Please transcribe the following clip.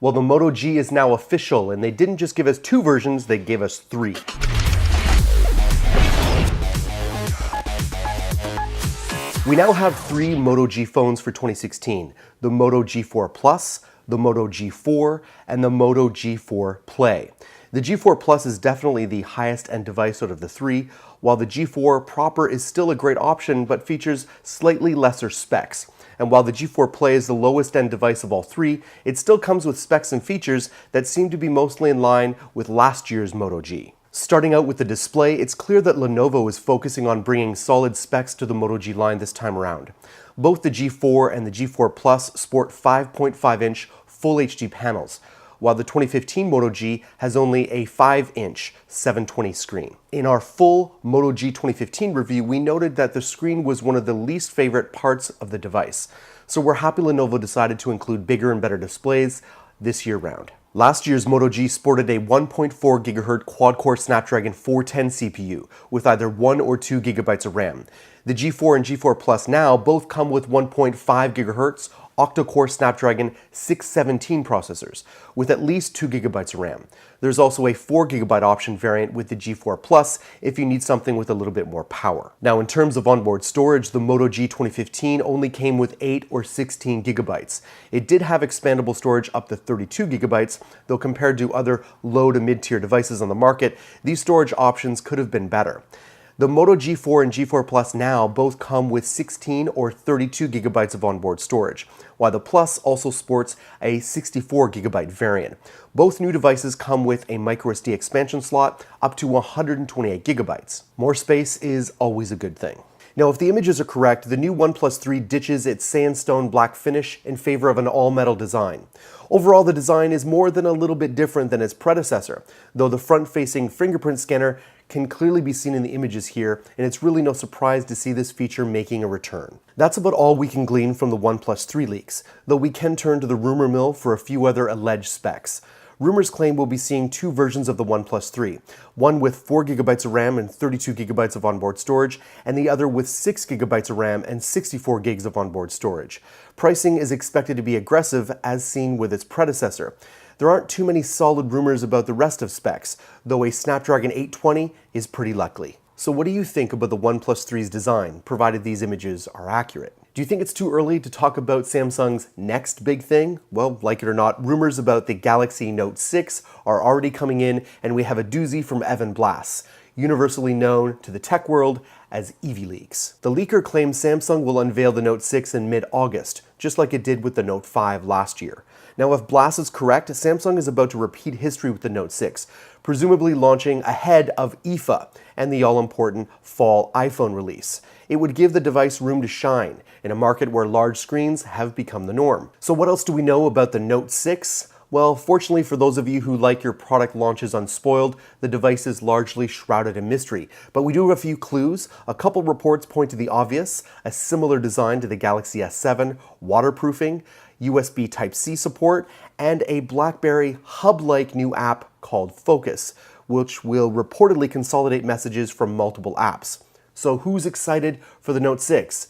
Well, the Moto G is now official, and they didn't just give us 2 versions, they gave us 3. We now have 3 Moto G phones for 2016, the Moto G4 Plus, the Moto G4, and the Moto G4 Play. The G4 Plus is definitely the highest end device out of the 3, while the G4 proper is still a great option but features slightly lesser specs. And while the G4 Play is the lowest end device of all 3, it still comes with specs and features that seem to be mostly in line with last year's Moto G. Starting out with the display, it's clear that Lenovo is focusing on bringing solid specs to the Moto G line this time around. Both the G4 and the G4 Plus sport 5.5-inch Full HD panels, while the 2015 Moto G has only a 5-inch 720 screen. In our full Moto G 2015 review, we noted that the screen was one of the least favorite parts of the device, so we're happy Lenovo decided to include bigger and better displays this year round. Last year's Moto G sported a 1.4 GHz quad-core Snapdragon 410 CPU with either 1 or 2 GB of RAM. The G4 and G4 Plus now both come with 1.5 GHz octa-core Snapdragon 617 processors with at least 2 GB of RAM. There's also a 4 GB option variant with the G4 Plus if you need something with a little bit more power. Now, in terms of onboard storage, the Moto G 2015 only came with 8 or 16 GB. It did have expandable storage up to 32 GB, though compared to other low to mid-tier devices on the market, these storage options could have been better. The Moto G4 and G4 Plus now both come with 16 or 32 GB of onboard storage, while the Plus also sports a 64 GB variant. Both new devices come with a microSD expansion slot up to 128 GB. More space is always a good thing. Now, if the images are correct, the new OnePlus 3 ditches its sandstone black finish in favor of an all-metal design. Overall, the design is more than a little bit different than its predecessor, though the front-facing fingerprint scanner can clearly be seen in the images here, and it's really no surprise to see this feature making a return. That's about all we can glean from the OnePlus 3 leaks, though we can turn to the rumor mill for a few other alleged specs. Rumors claim we'll be seeing 2 versions of the OnePlus 3, one with 4 GB of RAM and 32 GB of onboard storage, and the other with 6 GB of RAM and 64 GB of onboard storage. Pricing is expected to be aggressive as seen with its predecessor. There aren't too many solid rumors about the rest of specs, though a Snapdragon 820 is pretty likely. So what do you think about the OnePlus 3's design, provided these images are accurate? Do you think it's too early to talk about Samsung's next big thing? Well, like it or not, rumors about the Galaxy Note 6 are already coming in, and we have a doozy from Evan Blass, universally known to the tech world as EasyLeaks. The leaker claims Samsung will unveil the Note 6 in mid-August, just like it did with the Note 5 last year. Now, if Blass is correct, Samsung is about to repeat history with the Note 6, presumably launching ahead of IFA and the all-important fall iPhone release. It would give the device room to shine in a market where large screens have become the norm. So what else do we know about the Note 6? Well, fortunately for those of you who like your product launches unspoiled, the device is largely shrouded in mystery. But we do have a few clues. A couple reports point to the obvious: a similar design to the Galaxy S7, waterproofing, USB Type-C support, and a BlackBerry hub-like new app called Focus, which will reportedly consolidate messages from multiple apps. So who's excited for the Note 6?